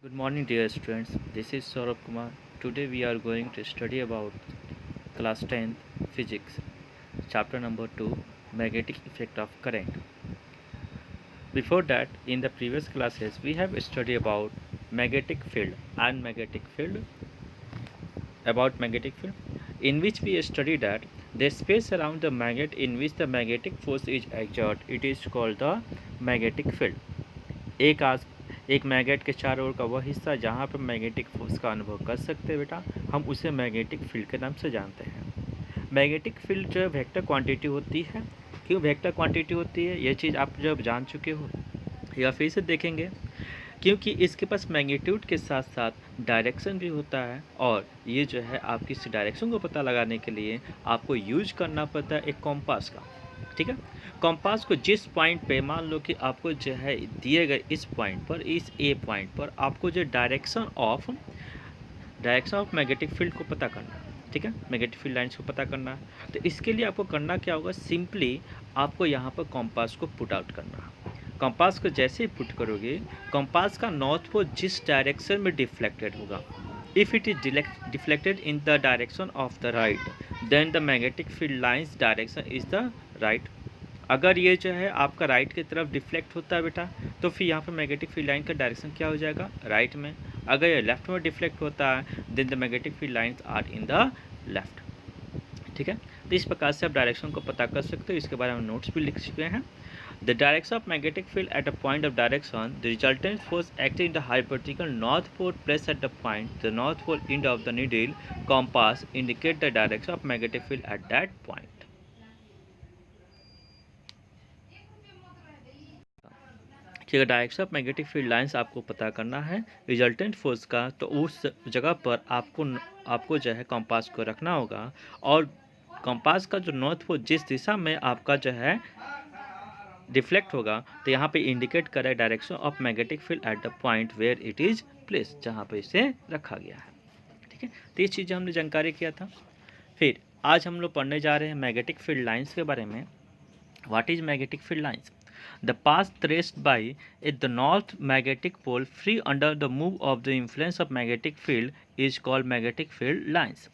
Good morning, dear students. This is Saurabh Kumar. Today we are going to study about class 10th physics, chapter number 2, magnetic effect of current. Before that, in the previous classes, we have studied about magnetic field and magnetic field, in which we studied that the space around the magnet in which the magnetic force is exerted, it is called the magnetic field. एक magnet के चारों ओर का वह हिस्सा जहाँ पर magnetic force का अनुभव कर सकते हैं बेटा, हम उसे मैग्नेटिक फील्ड के नाम से जानते हैं। मैग्नेटिक फील्ड जो वेक्टर क्वांटिटी होती है। क्यों वेक्टर क्वांटिटी होती है, यह चीज़ आप जब जान चुके हो या फिर से देखेंगे, क्योंकि इसके पास मैग्नीट्यूड के साथ साथ डायरेक्शन भी होता है, और ये जो है आपकी इस डायरेक्शन को पता लगाने के लिए आपको यूज करना पड़ता है एक कॉम्पास का। ठीक है, कॉम्पास को जिस पॉइंट पे, मान लो कि आपको जो है दिए गए इस पॉइंट पर, इस ए पॉइंट पर आपको जो डायरेक्शन ऑफ मैग्नेटिक फील्ड को पता करना है। ठीक है, मैग्नेटिक फील्ड लाइन्स को पता करना है। तो इसके लिए आपको करना क्या होगा, सिंपली आपको यहाँ पर कॉम्पास को पुट आउट करना है। कंपास को जैसे ही पुट करोगे, कंपास का नॉर्थ पोल जिस डायरेक्शन में डिफ्लेक्टेड होगा, if it is deflected in the direction of the right, then the magnetic field lines direction is the right. अगर ये जो है आपका राइट की तरफ डिफ्लेक्ट होता है बेटा, तो फिर यहाँ पर मैग्नेटिक फील्ड लाइन का डायरेक्शन क्या हो जाएगा, राइट में। अगर ये लेफ्ट में डिफ्लेक्ट होता है, then the magnetic field lines are in the left. ठीक है, तो इस प्रकार से आप डायरेक्शन को पता कर सकते हो। इसके बारे में नोट्स भी लिख चुके हैं। The direction of magnetic field at a point of direction, the resultant force acting in the hypothetical north pole placed at the point, the north pole end of the needle compass indicate the direction of magnetic field at that point. ठीक है, direction of magnetic field lines आपको पता करना है resultant force का, तो उस जगह पर आपको जो है कंपास को रखना होगा, और कंपास का जो नॉर्थ पोल जिस दिशा में आपका जो है डिफ्लेक्ट होगा, तो यहाँ पे इंडिकेट करे direction of magnetic field at the point where it is place, जहाँ पे इसे रखा गया है। ठीक है, तो ये चीज़ें हमने जानकारी किया था। फिर आज हम लोग पढ़ने जा रहे हैं मैग्नेटिक फील्ड लाइंस के बारे में। What is magnetic field lines? The path traced by the north magnetic pole free under the move of the influence of magnetic field is called magnetic field lines.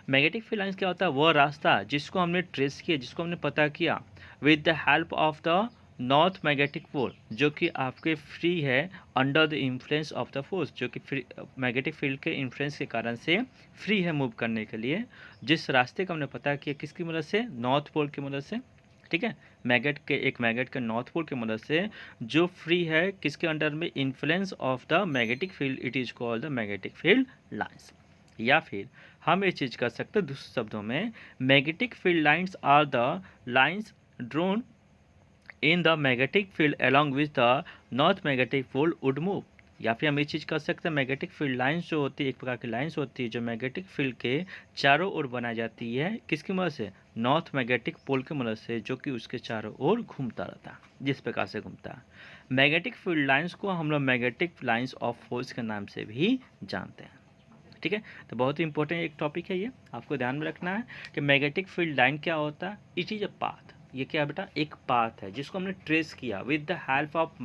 Magnetic field lines क्या होता है, वह रास्ता जिसको हमने trace किया, जिसको हमने पता किया with the help of the north magnetic pole, जो कि आपके फ्री है under the influence of the force, जो कि फ्री मैग्नेटिक फील्ड के इन्फ्लुएंस के कारण से फ्री है मूव करने के लिए। जिस रास्ते का हमने पता किया किसकी मदद से, नॉर्थ पोल की मदद से। ठीक है, मैग्नेट के नॉर्थ पोल की मदद से, जो फ्री है किसके अंडर में, influence of the magnetic field, it is called the magnetic field lines. या फिर हम ये चीज़ कर सकते हैं दूसरे शब्दों में, magnetic field lines are the lines drawn in the magnetic field along with the north magnetic pole would move. या फिर हम ये चीज़ कर सकते हैं, मैग्नेटिक फील्ड लाइंस जो होती है, एक प्रकार की लाइंस होती है जो मैग्नेटिक फील्ड के चारों ओर बनाई जाती है, किसकी मदद से, नॉर्थ मैग्नेटिक पोल की मदद से, जो कि उसके चारों ओर घूमता रहता है, जिस प्रकार से घूमता है। मैग्नेटिक फील्ड लाइंस को हम लोग मैग्नेटिक लाइंस ऑफ फोर्स के नाम से भी जानते हैं। ठीक है, तो बहुत ही इंपॉर्टेंट एक टॉपिक है ये, आपको ध्यान में रखना है कि मैग्नेटिक फील्ड लाइन क्या होता है। इट इज अ पाथ, ये क्या है बेटा, एक पाथ है जिसको हमने ट्रेस किया with the help of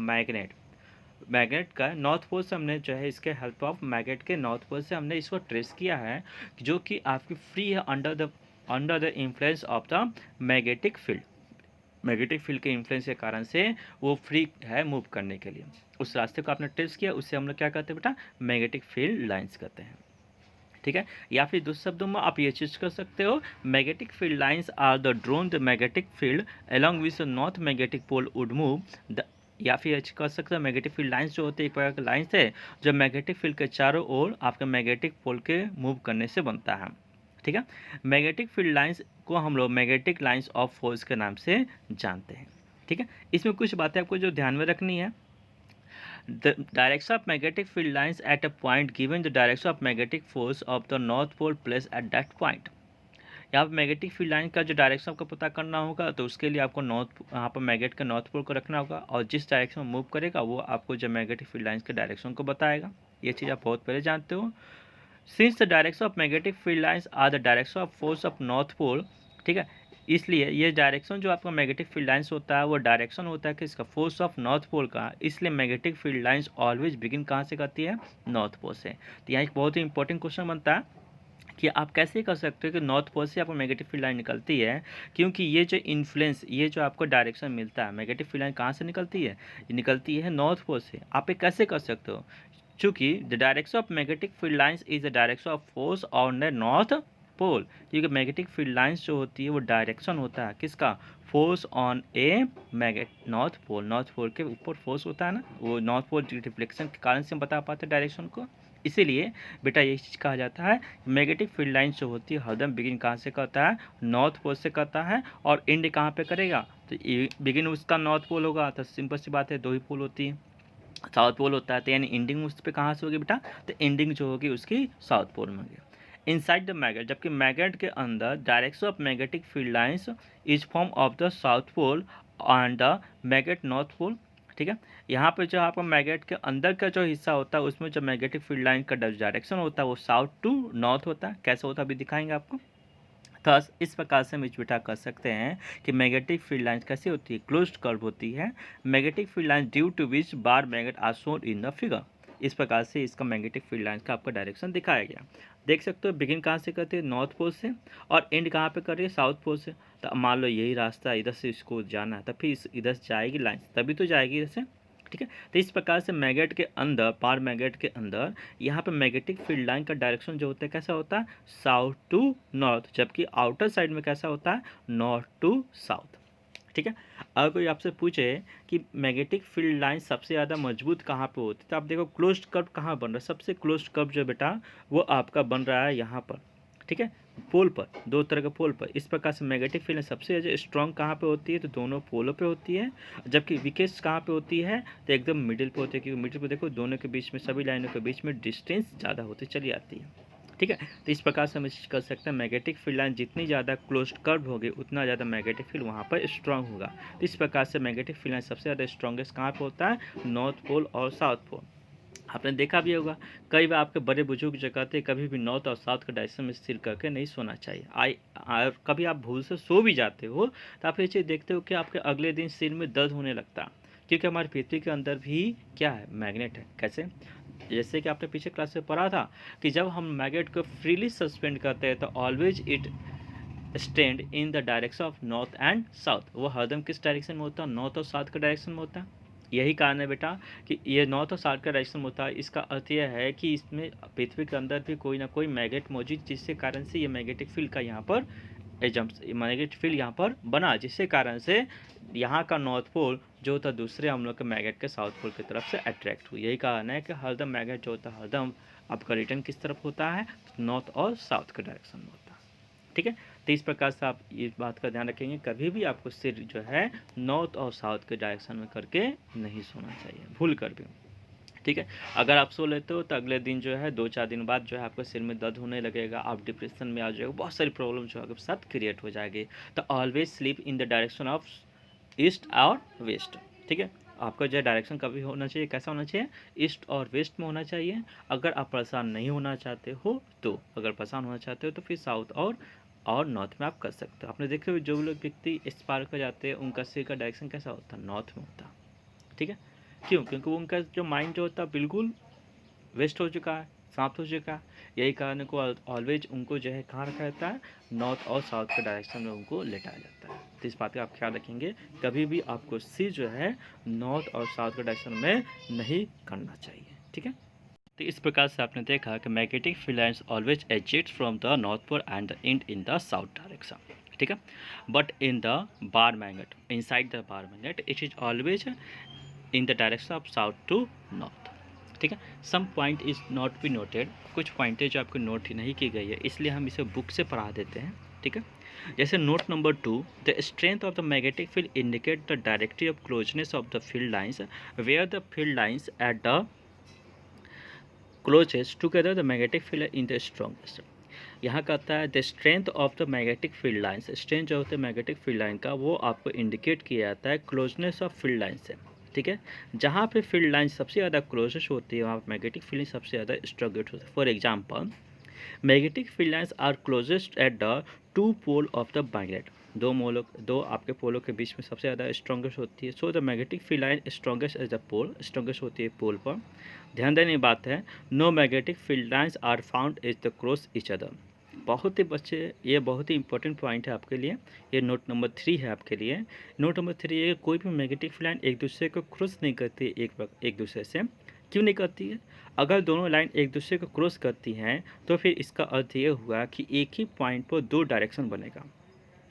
magnet का नॉर्थ पोल से, हमने जो है इसके हेल्प ऑफ मैग्नेट के नॉर्थ पोल से हमने इसको ट्रेस किया है, जो कि आपकी फ्री है under the influence of the magnetic field. Magnetic field के इन्फ्लुएंस के कारण से वो फ्री है मूव करने के लिए। उस रास्ते को आपने ट्रेस किया, उससे हम लोग क्या कहते हैं बेटा, मैग्नेटिक फील्ड लाइंस कहते हैं। ठीक है, या फिर दूसरे शब्दों में आप ये चीज कर सकते हो, magnetic field lines are the drawn the magnetic field along with north magnetic pole would move the. या फिर ये कर सकते हो, मैग्नेटिक फील्ड लाइंस जो होते हैं एक प्रकार के लाइंस है जो मैग्नेटिक फील्ड के चारों ओर आपके मैग्नेटिक पोल के मूव करने से बनता है। ठीक है, मैग्नेटिक फील्ड लाइंस को हम लोग मैग्नेटिक लाइंस ऑफ फोर्स के नाम से जानते हैं। ठीक है, इसमें कुछ बातें आपको जो ध्यान में रखनी है। The direction of magnetic field lines at a point given the direction of magnetic force of the north pole placed at that point। यहाँ पर मैग्नेटिक फील्ड लाइन का जो डायरेक्शन आपको पता करना होगा, तो उसके लिए आपको यहाँ पर मैग्नेट के नॉर्थ पोल को रखना होगा, और जिस डायरेक्शन में मूव करेगा वो आपको जो मैग्नेटिक फील्ड लाइन्स के डायरेक्शन को बताएगा। ये चीज़ आप बहुत पहले जानते हो। Since the direction of magnetic field lines are the direction of force of north pole, ठीक है, इसलिए ये डायरेक्शन जो आपका मैग्नेटिक फील्ड लाइंस होता है वो डायरेक्शन होता है कि इसका फोर्स ऑफ नॉर्थ पोल का, इसलिए magnetic field lines always begin कहाँ से करती है, नॉर्थ पोल से। तो यहाँ एक बहुत ही इंपॉर्टेंट क्वेश्चन बनता है कि आप कैसे कर सकते हो कि नॉर्थ पोल से आपको मैग्नेटिक फील्ड लाइन निकलती है, क्योंकि ये जो इन्फ्लुएंस, ये जो आपको डायरेक्शन मिलता है, मैग्नेटिक फील्ड लाइन कहाँ से निकलती है, ये निकलती है नॉर्थ पोल से। आप ये कैसे कर सकते हो, चूँकि the direction of magnetic field lines is the direction of force on the north pole, क्योंकि मैग्नेटिक फील्ड लाइंस जो होती है वो डायरेक्शन होता है किसका, force on a magnet north pole, north pole के ऊपर फोर्स होता है ना, वो नॉर्थ पोल रिफ्लेक्शन के कारण से हम बता पाते हैं डायरेक्शन को। इसीलिए बेटा यही चीज़ कहा जाता है, मैग्नेटिक फील्ड लाइंस जो होती है हरदम बिगिन कहाँ से करता है, नॉर्थ पोल से करता है, और एंड कहाँ पे करेगा, तो बिगिन उसका नॉर्थ पोल होगा, तो सिंपल सी बात है, दो ही पोल होती है, साउथ पोल होता है, तो यानी एंडिंग उस पर कहाँ से होगी बेटा, तो एंडिंग जो होगी उसकी साउथ पोल में होगी इनसाइड द मैग्नेट, जबकि मैग्नेट के अंदर direction of magnetic field lines is form of the south pole and the magnet north pole. ठीक है, यहाँ पे जो आपका मैग्नेट के अंदर का जो हिस्सा होता है उसमें जो मैग्नेटिक फील्ड लाइन का डायरेक्शन होता है वो साउथ टू नॉर्थ होता है। कैसे होता है अभी दिखाएंगे आपको। थस इस प्रकार से हम इजबिटा कर सकते हैं कि मैग्नेटिक फील्ड लाइन कैसी होती है, क्लोज्ड कर्व होती है। Magnetic field line due to which bar magnet are shown in the figure. इस प्रकार से इसका मैग्नेटिक फील्ड लाइन का आपका डायरेक्शन दिखाया गया। देख सकते हो बिगिन कहाँ से करते हैं, नॉर्थ पोल से, और एंड कहाँ पे कर रही है, साउथ पोल से। तो मान लो यही रास्ता इधर से इसको जाना है, तब फिर इधर से जाएगी लाइन, तभी तो जाएगी इधर से। ठीक है, तो इस प्रकार से मैग्नेट के अंदर, पार मैग्नेट के अंदर यहाँ पे मैग्नेटिक फील्ड लाइन का डायरेक्शन जो होता है कैसा होता है, साउथ टू नॉर्थ, जबकि आउटर साइड में कैसा होता है, नॉर्थ टू साउथ। ठीक है, अगर कोई आपसे पूछे कि मैग्नेटिक फील्ड लाइन सबसे ज़्यादा मजबूत कहाँ पे होती है, तो आप देखो क्लोज्ड कर्व कहाँ बन रहा है, सबसे क्लोज्ड कर्व जो बेटा वो आपका बन रहा है यहाँ पर। ठीक है, पोल पर, दो तरह के पोल पर। इस प्रकार से मैग्नेटिक फील्ड सबसे ज़्यादा स्ट्रॉन्ग कहाँ पे होती है, तो दोनों पोलों पे होती है, जबकि वीकेस्ट कहाँ पे होती है, तो एकदम मिडिल पे होती है, क्योंकि मिडिल पे देखो दोनों के बीच में, सभी लाइनों के बीच में डिस्टेंस ज़्यादा होती चली आती है। ठीक है, तो इस प्रकार से हम इस कर सकते हैं, मैग्नेटिक फील्ड लाइन जितनी ज़्यादा क्लोज्ड कर्व होगी उतना ज़्यादा मैग्नेटिक फील्ड वहाँ पर स्ट्रॉन्ग होगा। तो इस प्रकार से मैग्नेटिक फील्ड लाइन सबसे ज़्यादा स्ट्रॉन्गेस्ट कहाँ पे होता है, नॉर्थ पोल और साउथ पोल। आपने देखा भी होगा कई बार आपके बड़े बुजुर्ग जो कहते हैं कभी भी नॉर्थ और साउथ के डायरेक्शन में स्थिर करके नहीं सोना चाहिए। कभी आप भूल से सो भी जाते हो तो आप ये चीज़ देखते हो कि आपके अगले दिन सिर में दर्द होने लगता है, क्योंकि हमारी पृथ्वी के अंदर भी क्या है, मैग्नेट है। कैसे, जैसे कि आपने पीछे क्लास में पढ़ा था कि जब हम मैग्नेट को फ्रीली सस्पेंड करते हैं तो always it stand in the direction of north and south. वो हरदम किस डायरेक्शन में होता है, नॉर्थ और साउथ के डायरेक्शन में होता है। यही कारण है बेटा कि ये नॉर्थ और साउथ का डायरेक्शन होता है। इसका अर्थ यह है कि इसमें पृथ्वी के अंदर भी कोई ना कोई मैग्नेट मौजूद, जिससे कारण से ये मैग्नेटिक फील्ड का यहाँ पर मैग्नेटिक फील्ड यहाँ पर बना, जिससे कारण से यहाँ का नॉर्थ पोल जो होता है दूसरे हम लोग के मैग्नेट के साउथ पोल की तरफ से अट्रैक्ट हुई। यही कारण है कि हरदम मैग्नेट जो होता है हरदम आपका रिटर्न किस तरफ होता है, नॉर्थ और साउथ के डायरेक्शन में होता है। ठीक है, तो इस प्रकार से आप इस बात का ध्यान रखेंगे, कभी भी आपको सिर जो है नॉर्थ और साउथ के डायरेक्शन में करके नहीं सोना चाहिए, भूल कर भी। ठीक है, अगर आप सो लेते हो तो अगले दिन जो है 2-4 दिन बाद जो है आपको सिर में दर्द होने लगेगा, आप डिप्रेशन में आ जाएगा, बहुत सारी प्रॉब्लम जो है आपके साथ क्रिएट हो जाएगी। तो always sleep in the direction of east और वेस्ट। ठीक है, आपका जो डायरेक्शन कभी होना चाहिए, कैसा होना चाहिए, ईस्ट और वेस्ट में होना चाहिए। अगर आप परेशान नहीं होना चाहते हो तो, अगर परेशान होना चाहते हो तो फिर साउथ और नॉर्थ में आप कर सकते हो। आपने देखे हुए जो लोग व्यक्ति इस पार कर जाते हैं उनका सिर का डायरेक्शन कैसा होता है, नॉर्थ में होता है। ठीक है, क्यों, क्योंकि उनका जो माइंड जो होता है बिल्कुल वेस्ट हो चुका है, समाप्त हो चुका है। यही कारण को ऑलवेज उनको जो है कहाँ रखा जाता है, नॉर्थ और साउथ के डायरेक्शन में उनको लेटाया जाता है। तो इस बात का आप ख्याल रखेंगे, कभी भी आपको सिर जो है नॉर्थ और साउथ के डायरेक्शन में नहीं करना चाहिए। ठीक है, तो इस प्रकार से आपने देखा कि magnetic field lines always exist from the north pole and the end in the south direction. ठीक है, but in the bar magnet, inside the bar magnet, it is always in the direction of south to north. ठीक है, some point is not be noted, कुछ पॉइंटें जो आपको note नहीं की गई है, इसलिए हम इसे बुक से पढ़ा देते हैं। ठीक है, जैसे note number 2, the strength of the magnetic field indicate the directive of closeness of the field lines, where the field lines at the closest together the magnetic field in the strongest. यहाँ कहता है the strength of the magnetic field lines, strength जो होता है magnetic field line का वो आपको indicate किया जाता है क्लोजनेस ऑफ फील्ड लाइन से। ठीक है, जहाँ पे फील्ड लाइन सबसे ज़्यादा क्लोजेस्ट होती है वहाँ मैग्नेटिक फील्ड सबसे ज़्यादा स्ट्रॉन्गेस्ट होता है। For example, magnetic field lines are closest at the two pole of the magnet. दो आपके पोलों के बीच में सबसे ज़्यादा स्ट्रॉन्गेस्ट होती है। So the magnetic field line strongest as the pole, strongest होती है पोल पर। ध्यान देने की बात है, no magnetic field lines are found as the cross each other. बहुत ही बच्चे, ये बहुत ही इंपॉर्टेंट पॉइंट है आपके लिए, ये नोट नंबर 3 है आपके लिए। नोट नंबर 3 है, कोई भी मैग्नेटिक फील्ड लाइन एक दूसरे को क्रॉस नहीं करती एक दूसरे से। क्यों नहीं करती है? अगर दोनों लाइन एक दूसरे को क्रॉस करती हैं तो फिर इसका अर्थ ये हुआ कि एक ही पॉइंट पर दो डायरेक्शन बनेगा,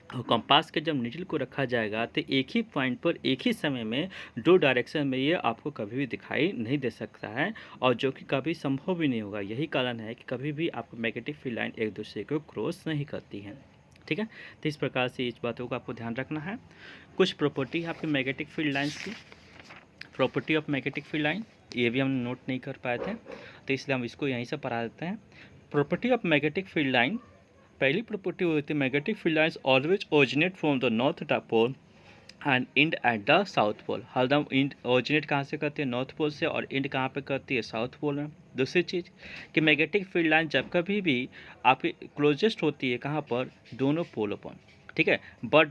और कंपास के जब नीडल को रखा जाएगा तो एक ही पॉइंट पर एक ही समय में दो डायरेक्शन में ये आपको कभी भी दिखाई नहीं दे सकता है, और जो कि कभी संभव भी नहीं होगा। यही कारण है कि कभी भी आपको मैग्नेटिक फील्ड लाइन एक दूसरे को क्रॉस नहीं करती हैं। ठीक है, तो इस प्रकार से इस बातों का आपको ध्यान रखना है। कुछ प्रॉपर्टी है आपके मैग्नेटिक फील्ड लाइन्स की। Property of magnetic field line, ये भी हम नोट नहीं कर पाए थे, तो इसलिए हम इसको यहीं से पढ़ा देते हैं। Property of magnetic field line, पहली प्रॉपर्टी होती है, magnetic field lines always originate from the north pole and end at the south pole. हरदम इंड ओरिजिनेट कहाँ से करती है? नॉर्थ पोल से, और एंड कहाँ पे करती है? साउथ पोल में। दूसरी चीज़ कि मैग्नेटिक फील्ड लाइन जब कभी भी आपकी क्लोजेस्ट होती है कहाँ पर? दोनों पोलों पर। ठीक है, but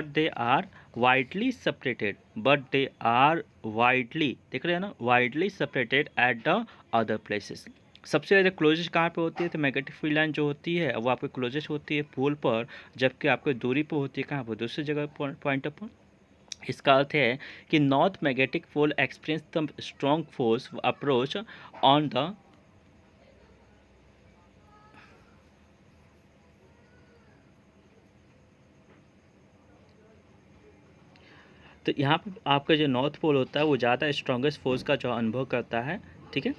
they are widely separated, देख रहे हैं ना, widely separated at the other places. सबसे ज़्यादा क्लोजेस्ट कहाँ पे होती है? तो मैग्नेटिक फील्ड लाइन जो होती है वो आपके क्लोजेस्ट होती है पोल पर, जबकि आपको दूरी पर होती है कहाँ पर? दूसरी जगह पॉइंट पर। इसका अर्थ है कि north magnetic pole experience the strong force approach on the, तो यहाँ पे आपका जो नॉर्थ पोल होता है वो ज़्यादा स्ट्रॉन्गेस्ट फोर्स का जो अनुभव करता है। ठीक है,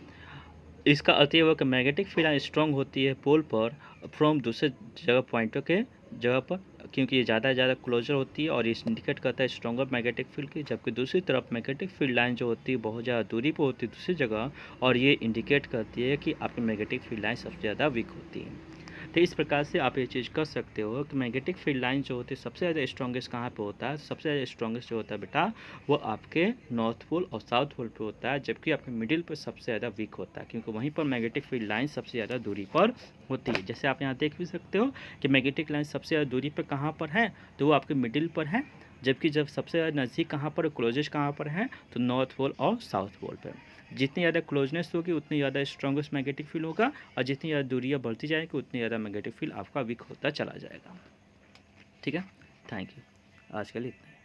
इसका अर्थ ये हुआ कि मैग्नेटिक फील्ड लाइन स्ट्रॉन्ग होती है पोल पर फ्रॉम दूसरे जगह पॉइंटों के जगह पर, क्योंकि ये ज़्यादा क्लोजर होती है और ये इंडिकेट करता है स्ट्रॉन्गर मैग्नेटिक फील्ड की। जबकि दूसरी तरफ मैग्नेटिक फील्ड लाइन जो होती है बहुत ज़्यादा दूरी पर होती है दूसरी जगह, और ये इंडिकेट करती है कि आपकी मैग्नेटिक फील्ड लाइन सबसे ज़्यादा वीक होती है। तो इस प्रकार से आप ये चीज़ कर सकते हो कि मैग्नेटिक फील्ड लाइन जो होती है सबसे ज़्यादा स्ट्रॉन्गेस्ट कहाँ पे होता है? सबसे ज़्यादा स्ट्रॉन्गेस्ट जो होता है बेटा वो आपके नॉर्थ पोल और साउथ पोल पे होता है, जबकि आपके मिडिल पर सबसे ज़्यादा वीक होता है, क्योंकि वहीं पर मैग्नेटिक फील्ड लाइन सबसे ज़्यादा दूरी पर होती है। जैसे आप यहाँ देख भी सकते हो कि मैग्नेटिक लाइन सबसे ज़्यादा दूरी पर कहाँ पर है? तो वो आपके मिडिल पर है, जबकि जब सबसे ज़्यादा नज़दीक कहाँ पर, क्लोजेस्ट कहाँ पर है? तो नॉर्थ पोल और साउथ पोल पर। जितनी ज़्यादा क्लोजनेस होगी उतनी ज़्यादा स्ट्रॉन्गेस्ट मैग्नेटिक फील्ड होगा, और जितनी ज़्यादा दूरियाँ बढ़ती जाएगी उतनी ज़्यादा मैग्नेटिक फील्ड आपका वीक होता चला जाएगा। ठीक है, थैंक यू, आज के लिए इतना ही।